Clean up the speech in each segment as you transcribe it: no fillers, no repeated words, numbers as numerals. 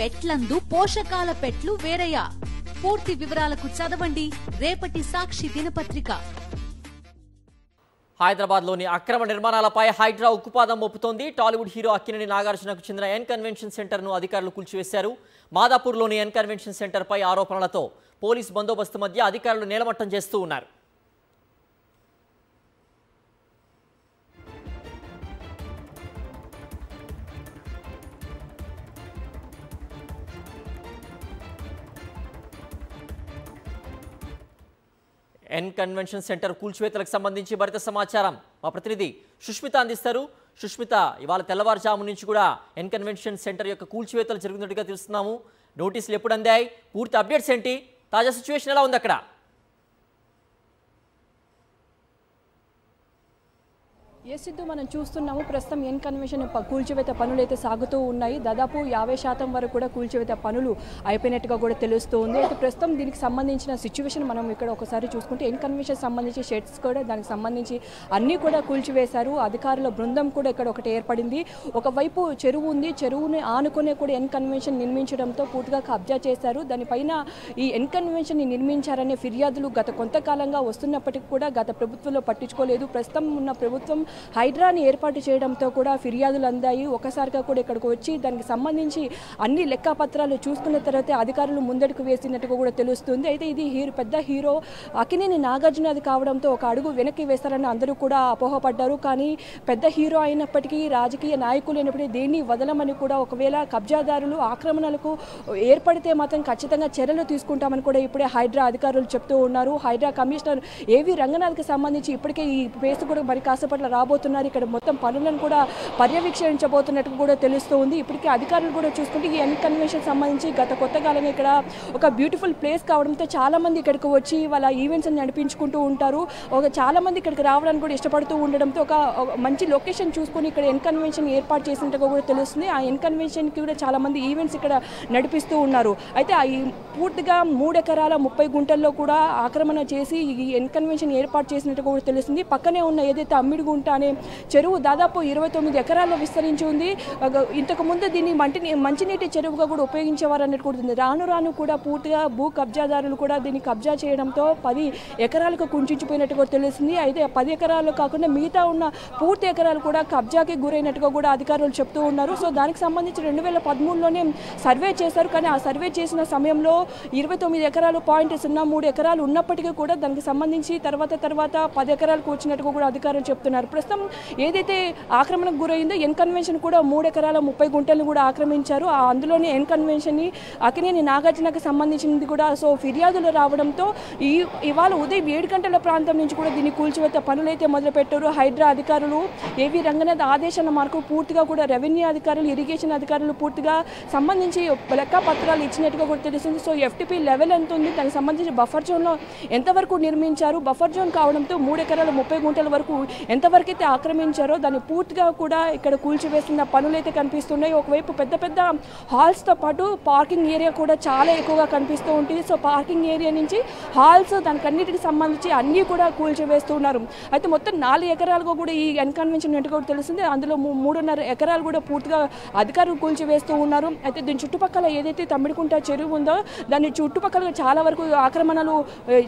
పెట్లందు పోషకాల పెట్లు వేరయ్యా. పూర్తి వివరాలకు చదవండి రేపటి సాక్షి దినపత్రిక. హైదరాబాద్లోని అక్రమ నిర్మాణాలపై హైడ్రా ఉక్కుపాదం మోపుతోంది. టాలీవుడ్ హీరో అక్కినేని నాగార్జునకు చెందిన ఎన్ కన్వెన్షన్ సెంటర్ను అధికారులు కూల్చివేశారు. మాదాపూర్లోని ఎన్ కన్వెన్షన్ సెంటర్పై ఆరోపణలతో పోలీస్ బందోబస్తు మధ్య అధికారులు నేలమట్టం చేస్తూ ఉన్నారు. ఎన్ కన్వెన్షన్ సెంటర్ కూల్చివేతలకు సంబంధించి మరింత సమాచారం మా ప్రతినిధి సుష్మిత అందిస్తారు. సుష్మిత, ఇవాళ తెల్లవారుజాము నుంచి కూడా ఎన్ కన్వెన్షన్ సెంటర్ యొక్క కూల్చివేతలు జరుగుతున్నట్టుగా తెలుస్తున్నాము. నోటీసులు ఎప్పుడు అందాయి? పూర్తి అప్డేట్స్ ఏంటి? తాజా సిచ్యువేషన్ ఎలా ఉంది అక్కడ? సిద్ధు, మనం చూస్తున్నాము ప్రస్తుతం ఎన్ కన్వెన్షన్ కూల్చివేత పనులు అయితే సాగుతూ ఉన్నాయి. దాదాపు 50% వరకు కూడా కూల్చివేత పనులు అయిపోయినట్టుగా కూడా తెలుస్తూ ఉంది. అయితే ప్రస్తుతం దీనికి సంబంధించిన సిచ్యువేషన్ మనం ఇక్కడ ఒకసారి చూసుకుంటే ఎన్ కన్వెన్షన్ సంబంధించి షెడ్స్ కూడా దానికి సంబంధించి అన్నీ కూడా కూల్చివేశారు. అధికారుల బృందం కూడా ఇక్కడ ఒకటి ఏర్పడింది. ఒకవైపు చెరువు ఉంది, చెరువుని ఆనుకునే కూడా ఎన్ కన్వెన్షన్ నిర్మించడంతో పూర్తిగా కబ్జా చేశారు. దానిపైన ఈ ఎన్ కన్వెన్షన్ని నిర్మించారనే ఫిర్యాదులు గత కొంతకాలంగా వస్తున్నప్పటికీ కూడా గత ప్రభుత్వంలో పట్టించుకోలేదు. ప్రస్తుతం ఉన్న ప్రభుత్వం హైడ్రాని ఏర్పాటు చేయడంతో కూడా ఫిర్యాదులు అందాయి. ఒకసారిగా కూడా ఇక్కడికి వచ్చి దానికి సంబంధించి అన్ని లెక్కపత్రాలు చూసుకున్న తర్వాత అధికారులు ముందడుగు వేసినట్టుగా కూడా తెలుస్తుంది. అయితే ఇది పెద్ద హీరో అక్కినేని నాగార్జునది కావడంతో ఒక అడుగు వెనక్కి వేస్తారని అందరూ కూడా అపోహపడ్డారు. కానీ పెద్ద హీరో అయినప్పటికీ, రాజకీయ నాయకులు అయినప్పటికీ దేన్ని వదలమని కూడా, ఒకవేళ కబ్జాదారులు ఆక్రమణలకు ఏర్పడితే మాత్రం ఖచ్చితంగా చర్యలు తీసుకుంటామని కూడా ఇప్పుడే హైడ్రా అధికారులు చెప్తూ ఉన్నారు. హైడ్రా కమిషనర్ ఏవి రంగనాథ్కి సంబంధించి ఇప్పటికే ఈ ప్లేస్ కూడా మరి కాసేపట్లో రాబోతున్నారు. ఇక్కడ మొత్తం పనులను కూడా పర్యవేక్షించబోతున్నట్టు కూడా తెలుస్తూ ఉంది. ఇప్పటికే అధికారులు కూడా చూసుకుంటే ఈ ఎన్ కన్వెన్షన్ సంబంధించి గత కొత్త కాలంగా ఇక్కడ ఒక బ్యూటిఫుల్ ప్లేస్ కావడంతో చాలా మంది ఇక్కడికి వచ్చి వాళ్ళ ఈవెంట్స్ నడిపించుకుంటూ ఉంటారు. చాలా మంది ఇక్కడికి రావడానికి కూడా ఇష్టపడుతూ ఉండడంతో ఒక మంచి లొకేషన్ చూసుకొని ఇక్కడ ఎన్ కన్వెన్షన్ ఏర్పాటు చేసినట్టుగా కూడా తెలుస్తుంది. ఆ ఎన్ కన్వెన్షన్కి కూడా చాలా మంది ఈవెంట్స్ ఇక్కడ నడిపిస్తూ ఉన్నారు. అయితే పూర్తిగా 3 ఎకరాల 30 గుంటల్లో కూడా ఆక్రమణ చేసి ఈ ఎన్ కన్వెన్షన్ ఏర్పాటు చేసినట్టుగా కూడా తెలుస్తుంది. పక్కనే ఉన్న ఏదైతే అమ్మిడిగుంట అనే చెరువు దాదాపు 29 ఎకరాల్లో విస్తరించి ఉంది. ఇంతకుముందు దీన్ని మంచినీటి చెరువుగా కూడా ఉపయోగించేవారు అన్నట్టు కూడా రాను రాను కూడా పూర్తిగా భూ కబ్జాదారులు కూడా దీన్ని కబ్జా చేయడంతో 10 ఎకరాలకు కుంచుకుపోయినట్టు కూడా తెలుస్తుంది. అయితే 10 ఎకరాలు కాకుండా మిగతా ఉన్న పూర్తి ఎకరాలు కూడా కబ్జాకి గురైనట్టుగా కూడా అధికారులు చెప్తూ ఉన్నారు. సో దానికి సంబంధించి 2013లోనే సర్వే చేశారు. కానీ ఆ సర్వే చేసిన సమయంలో 29 ఎకరాలు 0.03 ఎకరాలు ఉన్నప్పటికీ కూడా దానికి సంబంధించి తర్వాత 10 ఎకరాలకు వచ్చినట్టుగా కూడా అధికారులు చెప్తున్నారు. ప్రస్తుతం ఏదైతే ఆక్రమణకు గురైందో ఎన్ కన్వెన్షన్ కూడా 3 ఎకరాల 30 గుంటలను కూడా ఆక్రమించారు. అందులోనే ఎన్ కన్వెన్షన్ని అక్కినేని నాగార్జునకు సంబంధించింది కూడా సో ఫిర్యాదులు రావడంతో ఇవాళ ఉదయం 7 గంటల ప్రాంతం నుంచి కూడా దీన్ని కూల్చివేత పనులైతే మొదలుపెట్టారు. హైడ్రా అధికారులు ఏవి రంగనాథ్ ఆదేశాల మేరకు పూర్తిగా కూడా రెవెన్యూ అధికారులు, ఇరిగేషన్ అధికారులు పూర్తిగా సంబంధించి లెక్కపత్రాలు ఇచ్చినట్టుగా కూడా తెలుస్తుంది. సో ఎఫ్టీపీ లెవెల్ ఎంత ఉంది, దానికి సంబంధించి బఫర్ జోన్లో ఎంతవరకు నిర్మించారు, బఫర్ జోన్ కావడంతో 3 ఎకరాల 30 గుంటల వరకు ఎంతవరకు అయితే ఆక్రమించారో దాన్ని పూర్తిగా కూడా ఇక్కడ కూల్చివేసిన పనులైతే కనిపిస్తున్నాయి. ఒకవైపు పెద్ద పెద్ద హాల్స్తో పాటు పార్కింగ్ ఏరియా కూడా చాలా ఎక్కువగా కనిపిస్తూ ఉంటుంది. సో పార్కింగ్ ఏరియా నుంచి హాల్స్ దానికి అన్నిటికి సంబంధించి అన్నీ కూడా కూల్చివేస్తున్నారు. అయితే మొత్తం 4 ఎకరాలుగా కూడా ఈ ఎన్ కన్వెన్షన్ ఏంటో కూడా తెలుస్తుంది. అందులో 3.5 ఎకరాలు కూడా పూర్తిగా అధికారులు కూల్చివేస్తూ ఉన్నారు. అయితే దీని చుట్టుపక్కల ఏదైతే తమ్మిడికుంట చెరువు ఉందో దాని చుట్టుపక్కల చాలా వరకు ఆక్రమణలు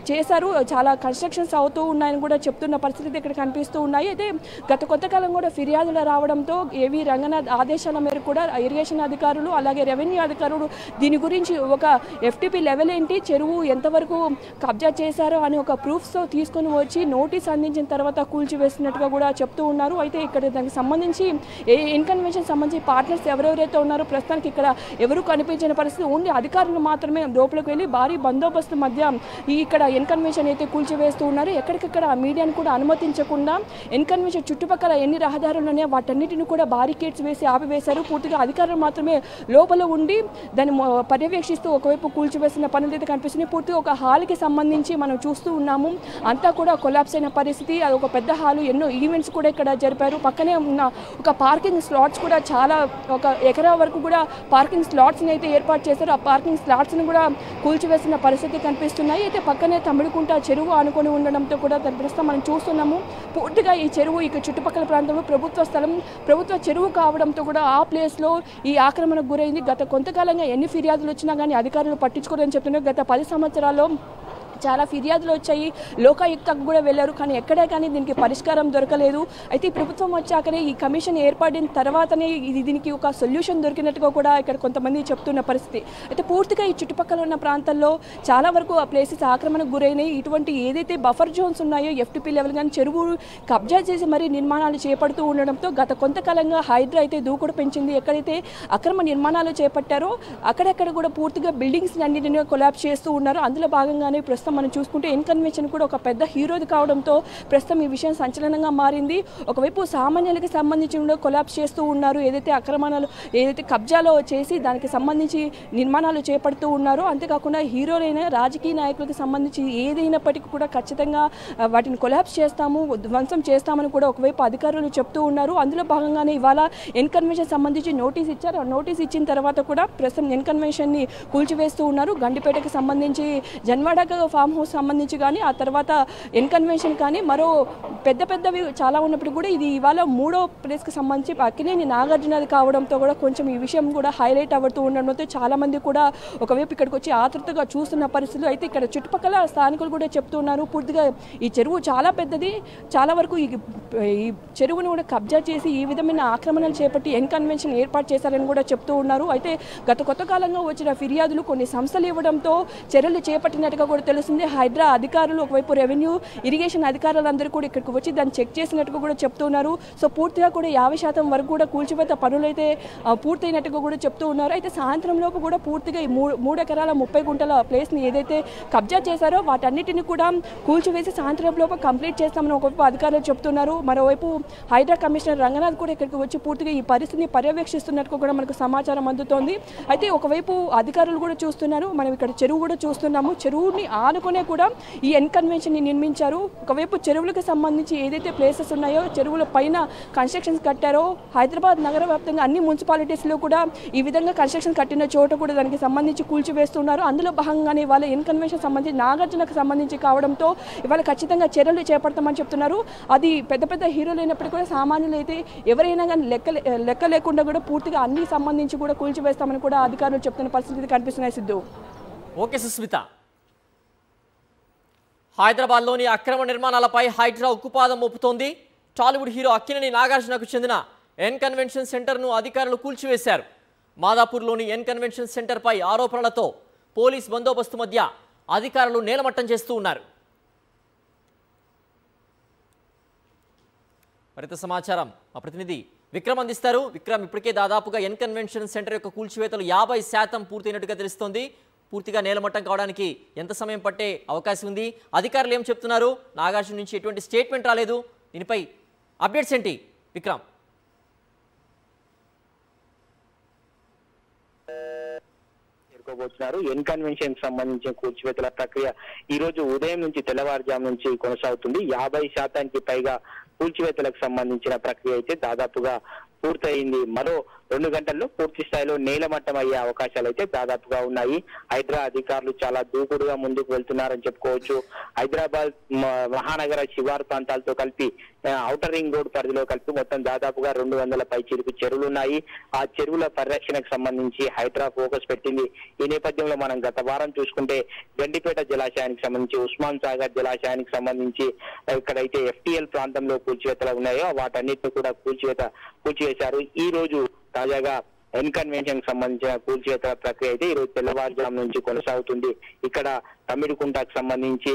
చేశారు. చాలా కన్స్ట్రక్షన్స్ అవుతూ ఉన్నాయని కూడా చెప్తున్న పరిస్థితి ఇక్కడ కనిపిస్తూ ఉన్నాయి. అయితే గత కొంతకాలం కూడా ఫిర్యాదులు రావడంతో ఏవి రంగనాథ్ ఆదేశాల మేరకు కూడా ఇరిగేషన్ అధికారులు అలాగే రెవెన్యూ అధికారులు దీని గురించి ఒక ఎఫ్టీపీ లెవెల్ ఏంటి, చెరువు ఎంతవరకు కబ్జా చేశారో అని ఒక ప్రూఫ్స్తో తీసుకొని వచ్చి నోటీస్ అందించిన తర్వాత కూల్చివేసినట్టుగా కూడా చెప్తూ ఉన్నారు. అయితే ఇక్కడ దానికి సంబంధించి ఎన్ కన్వెన్షన్ సంబంధించి పార్ట్నర్స్ ఎవరెవరైతే ఉన్నారో ప్రస్తుతానికి ఇక్కడ ఎవరు కనిపించిన పరిస్థితి, ఓన్లీ అధికారులు మాత్రమే లోపలికి వెళ్ళి భారీ బందోబస్తు మధ్య ఇక్కడ ఎన్ కన్వెన్షన్ అయితే కూల్చివేస్తూ ఉన్నారు. ఎక్కడికక్కడ మీడియాను కూడా అనుమతించకుండా ఎన్ కన్వెన్షన్ చుట్టుపక్కల ఎన్ని రహదారులు ఉన్నాయో వాటన్నిటిని కూడా బారికేడ్స్ వేసి ఆపివేశారు. పూర్తిగా అధికారులు మాత్రమే లోపల ఉండి దాన్ని పర్యవేక్షిస్తూ ఒకవైపు కూల్చివేసిన పనులు అయితే కనిపిస్తున్నాయి. పూర్తిగా ఒక హాల్కి సంబంధించి మనం చూస్తూ ఉన్నాము, అంతా కూడా కొలాప్స్ అయిన పరిస్థితి. అది ఒక పెద్ద హాలు, ఎన్నో ఈవెంట్స్ కూడా ఇక్కడ జరిపారు. పక్కనే ఉన్న ఒక పార్కింగ్ స్లాట్స్ కూడా చాలా 1 ఎకరా వరకు కూడా పార్కింగ్ స్లాట్స్ని అయితే ఏర్పాటు చేశారు. ఆ పార్కింగ్ స్లాట్స్ని కూడా కూల్చివేసిన పరిస్థితి కనిపిస్తున్నాయి. అయితే పక్కనే తమ్మిడికుంట చెరువు ఆనుకొని ఉండడంతో కూడా దాని ప్రస్తుతం మనం చూస్తున్నాము పూర్తిగా ఈ చెరువు చెరువు ఇక చుట్టుపక్కల ప్రాంతంలో ప్రభుత్వ స్థలం, ప్రభుత్వ చెరువు కావడంతో కూడా ఆ ప్లేస్లో ఈ ఆక్రమణకు గురైంది. గత కొంతకాలంగా ఎన్ని ఫిర్యాదులు వచ్చినా కానీ అధికారులు పట్టించుకోరని చెప్తున్నారు. గత 10 సంవత్సరాల్లో చాలా ఫిర్యాదులు వచ్చాయి, లోకాయుక్తకు కూడా వెళ్ళారు, కానీ ఎక్కడే కానీ దీనికి పరిష్కారం దొరకలేదు. అయితే ఈ ప్రభుత్వం వచ్చాకనే, ఈ కమిషన్ ఏర్పడిన తర్వాతనే దీనికి ఒక సొల్యూషన్ దొరికినట్టుగా కూడా ఇక్కడ కొంతమంది చెప్తున్న పరిస్థితి. అయితే పూర్తిగా ఈ చుట్టుపక్కల ఉన్న ప్రాంతాల్లో చాలా వరకు ఆ ప్లేసెస్ ఆక్రమణకు గురైనాయి. ఇటువంటి ఏదైతే బఫర్ జోన్స్ ఉన్నాయో ఎఫ్టీపీ లెవెల్ కానీ చెరువు కబ్జా చేసి మరీ నిర్మాణాలు చేపడుతూ ఉండడంతో గత కొంతకాలంగా హైడ్రా అయితే దూకుడు పెంచింది. ఎక్కడైతే అక్రమ నిర్మాణాలు చేపట్టారో అక్కడెక్కడ కూడా పూర్తిగా బిల్డింగ్స్ అన్నింటినీ కొలాప్స్ చేస్తూ ఉన్నారు. అందులో భాగంగానే ప్రస్తుతం మనం చూసుకుంటే ఎన్కన్వెన్షన్ కూడా ఒక పెద్ద హీరోది కావడంతో ప్రస్తుతం ఈ విషయం సంచలనంగా మారింది. ఒకవైపు సామాన్యులకి సంబంధించి కొలాప్స్ చేస్తూ ఉన్నారు, ఏదైతే అక్రమణాలు ఏదైతే కబ్జాలో చేసి దానికి సంబంధించి నిర్మాణాలు చేపడుతూ ఉన్నారో, అంతేకాకుండా హీరోలైన రాజకీయ నాయకులకు సంబంధించి ఏదైనప్పటికీ కూడా ఖచ్చితంగా వాటిని కొలాప్స్ చేస్తాము, ధ్వంసం చేస్తామని కూడా ఒకవైపు అధికారులు చెప్తూ ఉన్నారు. అందులో భాగంగానే ఇవాళ ఎన్కన్వెన్షన్ సంబంధించి నోటీస్ ఇచ్చారు. ఆ నోటీస్ ఇచ్చిన తర్వాత కూడా ప్రస్తుతం ఎన్కన్వెన్షన్ని కూల్చివేస్తూ ఉన్నారు. గండిపేటకి సంబంధించి జన్వాడకు ఫామ్ హౌస్ సంబంధించి కానీ, ఆ తర్వాత ఎన్కన్వెన్షన్ కానీ మరో పెద్దవి చాలా ఉన్నప్పుడు కూడా ఇది ఇవాళ 3వ ప్లేస్కి సంబంధించి అక్కినేని నాగార్జునది కావడంతో కూడా కొంచెం ఈ విషయం కూడా హైలైట్ అవుతూ ఉండడంతో చాలామంది కూడా ఒకవైపు ఇక్కడికి వచ్చి ఆతృతగా చూస్తున్న పరిస్థితులు. అయితే ఇక్కడ చుట్టుపక్కల స్థానికులు కూడా చెప్తున్నారు, పూర్తిగా ఈ చెరువు చాలా పెద్దది, చాలా వరకు ఈ చెరువును కూడా కబ్జా చేసి ఈ విధమైన ఆక్రమణలు చేపట్టి ఎన్కన్వెన్షన్ ఏర్పాటు చేశారని కూడా చెప్తూ ఉన్నారు. అయితే గత కొత్త కాలంగా వచ్చిన ఫిర్యాదులు కొన్ని సంస్థలు ఇవ్వడంతో చర్యలు చేపట్టినట్టుగా కూడా తెలుస్తుంది. హైడ్రా అధికారులు ఒకవైపు రెవెన్యూ, ఇరిగేషన్ అధికారులందరూ కూడా ఇక్కడికి వచ్చి దాన్ని చెక్ చేసినట్టుగా కూడా చెప్తున్నారు. సో పూర్తిగా కూడా 50% వరకు కూడా కూల్చివేత పనులు అయితే పూర్తయినట్టుగా కూడా చెప్తూ ఉన్నారు. అయితే సాయంత్రం లోపు కూడా పూర్తిగా ఈ 3 ఎకరాల 30 గుంటల ప్లేస్ని ఏదైతే కబ్జా చేశారో వాటన్నిటిని కూడా కూల్చివేసి సాయంత్రం లోపు కంప్లీట్ చేస్తామని ఒకవైపు అధికారులు చెప్తున్నారు. మరోవైపు హైడ్రా కమిషనర్ రంగనాథ్ కూడా ఇక్కడికి వచ్చి పూర్తిగా ఈ పరిస్థితిని పర్యవేక్షిస్తున్నట్టుగా కూడా మనకు సమాచారం అందుతోంది. అయితే ఒకవైపు అధికారులు కూడా చూస్తున్నారు, మనం ఇక్కడ చెరువు కూడా చూస్తున్నాము. చెరువుని ఆనుకునే కూడా ఈ ఎన్కన్వెన్షన్ నిర్మించారు. ఒకవైపు చెరువులకు సంబంధించి ఏదైతే ప్లేసెస్ ఉన్నాయో చెరువుల పైన కన్స్ట్రక్షన్స్ కట్టారో, హైదరాబాద్ నగర వ్యాప్తంగా అన్ని మున్సిపాలిటీస్లో కూడా ఈ విధంగా కన్స్ట్రక్షన్ కట్టిన చోట కూడా దానికి సంబంధించి కూల్చివేస్తున్నారు. అందులో భాగంగానే ఇవాళ ఎన్కన్వెన్షన్ సంబంధించి నాగార్జునకు సంబంధించి కావడంతో ఇవాళ ఖచ్చితంగా చర్యలు చేపడతామని చెప్తున్నారు. అది పెద్ద హీరోలు అయినప్పటికీ కూడా సామాన్యులు అయితే ఎవరైనా కానీ లెక్క లేకుండా కూడా పూర్తిగా అన్ని సంబంధించి కూడా కూల్చివేస్తామని కూడా అధికారులు చెప్తున్న పరిస్థితి కనిపిస్తున్నాయి. సిద్ధు. ఓకే సుస్మిత, హైదరాబాద్లోని అక్రమ నిర్మాణాలపై హైడ్రా ఉక్కుపాదం మోపుతోంది. టాలీవుడ్ హీరో అక్కినేని నాగార్జునకు చెందిన ఎన్కన్వెన్షన్ సెంటర్ను అధికారులు కూల్చివేశారు. మాదాపూర్లోని ఎన్కన్వెన్షన్ సెంటర్పై ఆరోపణలతో పోలీస్ బందోబస్తు మధ్య అధికారులు నేలమట్టం చేస్తూ ఉన్నారు. మరింత సమాచారం మా ప్రతినిధి విక్రమ్ అందిస్తారు. విక్రమ్, ఇప్పటికే దాదాపుగా ఎన్కన్వెన్షన్ సెంటర్ యొక్క కూల్చివేతలు 50% పూర్తయినట్టుగా తెలుస్తోంది. పూర్తిగా నేలమట్టం కావడానికి ఎంత సమయం పట్టే అవకాశం ఉంది? అధికారులు ఏం చెప్తున్నారు? నాగార్జున నుంచి ఎటువంటి స్టేట్మెంట్ రాలేదు. దీనిపై అప్డేట్స్ ఏంటి విక్రమ్? ఎన్కన్వెన్షన్ సంబంధించిన కూల్చివేతల ప్రక్రియ ఈ రోజు ఉదయం నుంచి తెల్లవారుజాము నుంచి కొనసాగుతుంది. 50% పైగా కూల్చివేతలకు సంబంధించిన ప్రక్రియ అయితే దాదాపుగా పూర్తయింది. మరో 2 గంటల్లో పూర్తి స్థాయిలో నేలమట్టం అయ్యే అవకాశాలు అయితే దాదాపుగా ఉన్నాయి. హైడ్రా అధికారులు చాలా దూకుడుగా ముందుకు వెళ్తున్నారని చెప్పుకోవచ్చు. హైదరాబాద్ మహానగర శివారు ప్రాంతాలతో కలిపి ఔటర్ రింగ్ రోడ్ పరిధిలో కలిపి మొత్తం దాదాపుగా 200 పైచిలుకు చెరువులు ఉన్నాయి. ఆ చెరువుల పరిరక్షణకు సంబంధించి హైడ్రా ఫోకస్ పెట్టింది. ఈ నేపథ్యంలో మనం గత వారం చూసుకుంటే గండిపేట జలాశయానికి సంబంధించి, ఉస్మాన్ సాగర్ జలాశయానికి సంబంధించి ఎక్కడైతే FTL ప్రాంతంలో కూల్చివేతలు ఉన్నాయో వాటన్నిటిని కూడా కూల్చివేశారు. ఈ రోజు తాజాగా ఎన్కన్వెన్షన్ సంబంధించిన కూల్చివేత ప్రక్రియ అయితే ఈ రోజు తెల్లవారుజాము నుంచి కొనసాగుతుంది. ఇక్కడ తమిడికుంటకు సంబంధించి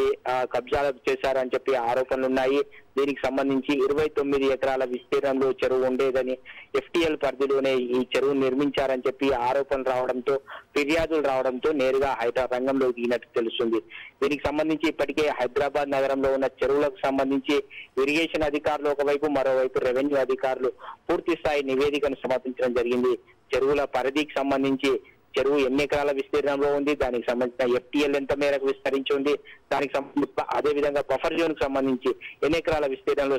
కబ్జాలు చేశారని చెప్పి ఆరోపణలు ఉన్నాయి. దీనికి సంబంధించి 29 ఎకరాల విస్తీర్ణంలో చెరువు ఉండేదని, FTL పరిధిలోనే ఈ చెరువు నిర్మించారని చెప్పి ఆరోపణలు రావడంతో, ఫిర్యాదులు రావడంతో నేరుగా హైడ్రా రంగంలో దిగినట్టు తెలుస్తుంది. దీనికి సంబంధించి ఇప్పటికే హైదరాబాద్ నగరంలో ఉన్న చెరువులకు సంబంధించి ఇరిగేషన్ అధికారులు ఒకవైపు, మరోవైపు రెవెన్యూ అధికారులు పూర్తి స్థాయి నివేదికను సమర్పించడం జరిగింది. చెరువుల పరిధికి సంబంధించి చెరువు ఎన్ని ఎకరాల విస్తీర్ణంలో ఉంది, దానికి సంబంధించిన FTL ఎంత మేరకు విస్తరించి ఉంది, దానికి సంబంధించి అదే విధంగా బఫర్ జోన్ కు సంబంధించి ఎన్ని ఎకరాల విస్తీర్ణంలో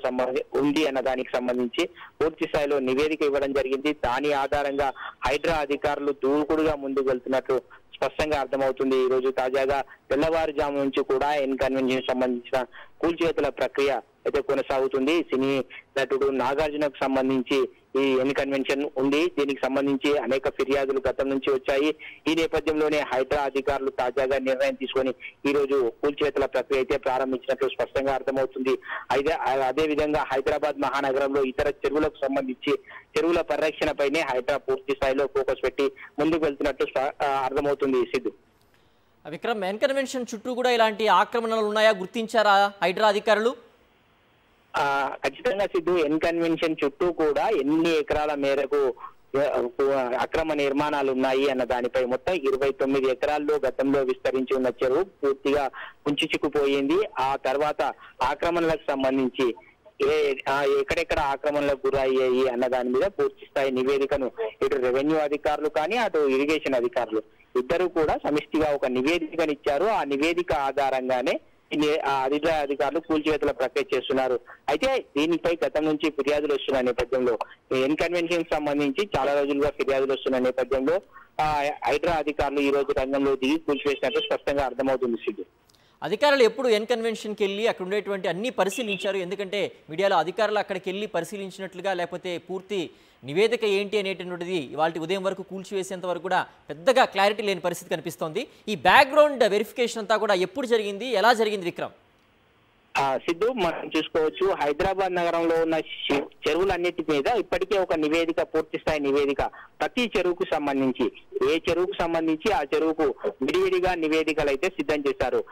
ఉంది అన్న దానికి సంబంధించి పూర్తి స్థాయిలో నివేదిక ఇవ్వడం జరిగింది. దాని ఆధారంగా హైడ్రా అధికారులు దూకుడుగా ముందుకు వెళ్తున్నట్లు స్పష్టంగా అర్థమవుతుంది. ఈ రోజు తాజాగా తెల్లవారుజాము నుంచి కూడా ఎన్కన్వెన్షన్ సంబంధించిన కూల్చివేతల ప్రక్రియ అయితే కొనసాగుతుంది. సినీ నటుడు నాగార్జునకు సంబంధించి ఈ ఎన్ కన్వెన్షన్ ఉంది. దీనికి సంబంధించి అనేక ఫిర్యాదులు గతం నుంచి వచ్చాయి. ఈ నేపథ్యంలోనే హైడ్రా అధికారులు తాజాగా నిర్ణయం తీసుకొని ఈ రోజు కూల్చివేతల ప్రక్రియ అయితే ప్రారంభించినట్లు స్పష్టంగా అర్థమవుతుంది. అయితే అదే విధంగా హైదరాబాద్ మహానగరంలో ఇతర చెరువులకు సంబంధించి చెరువుల పరిరక్షణపైనే హైడ్రా పూర్తి స్థాయిలో ఫోకస్ పెట్టి ముందుకు వెళ్తున్నట్లు అర్థమవుతుంది. సిద్ధు, విక్రమ్, ఎన్ కన్వెన్షన్ చుట్టూ కూడా ఇలాంటి ఆక్రమణలు ఉన్నాయా, గుర్తించారా హైడ్రా అధికారులు? ఖచ్చితంగా సిద్ధు, ఎన్ కన్వెన్షన్ చుట్టూ కూడా ఎన్ని ఎకరాల మేరకు అక్రమ నిర్మాణాలు ఉన్నాయి అన్న దానిపై మొత్తం 29 ఎకరాల్లో గతంలో విస్తరించి ఉన్న చెరువు పూర్తిగా కుంచిచుకుపోయింది. ఆ తర్వాత ఆక్రమణలకు సంబంధించి ఎక్కడెక్కడ ఆక్రమణలకు గురయ్యాయి అన్న దాని మీద పూర్తి స్థాయి నివేదికను ఇటు రెవెన్యూ అధికారులు కానీ అటు ఇరిగేషన్ అధికారులు ఇద్దరు కూడా సమిష్టిగా ఒక నివేదికనిచ్చారు. ఆ నివేదిక ఆధారంగానే అధికారులు కూల్చివేతల ప్రక్రియ చేస్తున్నారు. అయితే దీనిపై గతం నుంచి ఫిర్యాదులు వస్తున్న నేపథ్యంలో ఎన్ కన్వెన్షన్ సంబంధించి చాలా రోజులుగా ఫిర్యాదులు వస్తున్న నేపథ్యంలో హైడ్రా అధికారులు ఈ రోజు రంగంలో దిగి కూల్చివేసినట్టు స్పష్టంగా అర్థమవుతుంది. సిద్ధు, అధికారులు ఎప్పుడు ఎన్ కన్వెన్షన్కి వెళ్ళి అక్కడ ఉండేటువంటి అన్ని పరిశీలించారు? ఎందుకంటే మీడియాలో అధికారులు అక్కడికి వెళ్ళి పరిశీలించినట్లుగా లేకపోతే పూర్తి నివేదిక ఏంటి అనేటువంటిది ఇవాళ ఉదయం వరకు కూల్చివేసేంత వరకు కూడా పెద్దగా క్లారిటీ లేని పరిస్థితి కనిపిస్తోంది. ఈ బ్యాక్గ్రౌండ్ వెరిఫికేషన్ అంతా కూడా ఎప్పుడు జరిగింది, ఎలా జరిగింది విక్రమ్? సిద్ధు, మనం చూసుకోవచ్చు హైదరాబాద్ నగరంలో ఉన్న చెరువులన్నిటి మీద ఇప్పటికే ఒక నివేదిక, పూర్తి స్థాయి నివేదిక ప్రతి చెరువుకు సంబంధించి ఏ చెరువుకు సంబంధించి ఆ చెరువుకు విడివిడిగా నివేదికలు అయితే సిద్ధం చేశారు.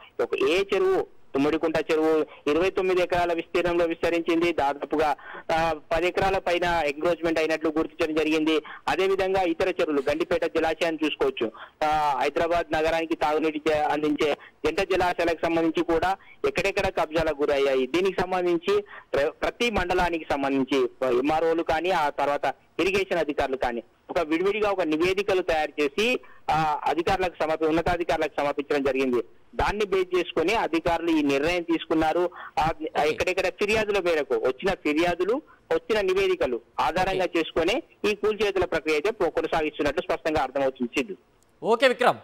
ఏ చెరువు తుమ్మిడికుంట చెరువు 29 ఎకరాల విస్తీర్ణంలో విస్తరించింది. దాదాపుగా 10 ఎకరాల పైన ఎంక్రోచ్మెంట్ అయినట్లు గుర్తించడం జరిగింది. అదే విధంగా ఇతర చెరువులు గండిపేట జలాశయాన్ని చూసుకోవచ్చు. హైదరాబాద్ నగరానికి తాగునీటి అందించే జంట జలాశయాలకు సంబంధించి కూడా ఎక్కడెక్కడ కబ్జాలకు గురయ్యాయి. దీనికి సంబంధించి ప్రతి మండలానికి సంబంధించి ఎంఆర్ఓలు కానీ ఆ తర్వాత ఇరిగేషన్ అధికారులు కానీ ఒక విడివిడిగా ఒక నివేదికలు తయారు చేసి అధికారులకు ఉన్నతాధికారులకు సమర్పించడం జరిగింది. దాన్ని బేస్ చేసుకుని అధికారులు ఈ నిర్ణయం తీసుకున్నారు. ఎక్కడెక్కడ ఫిర్యాదుల మేరకు వచ్చిన నివేదికలు ఆధారంగా చేసుకుని ఈ కూల్చివేతల ప్రక్రియ అయితే కొనసాగిస్తున్నట్లు స్పష్టంగా అర్థమవుతుంది. సిద్ధు, ఓకే విక్రమ్.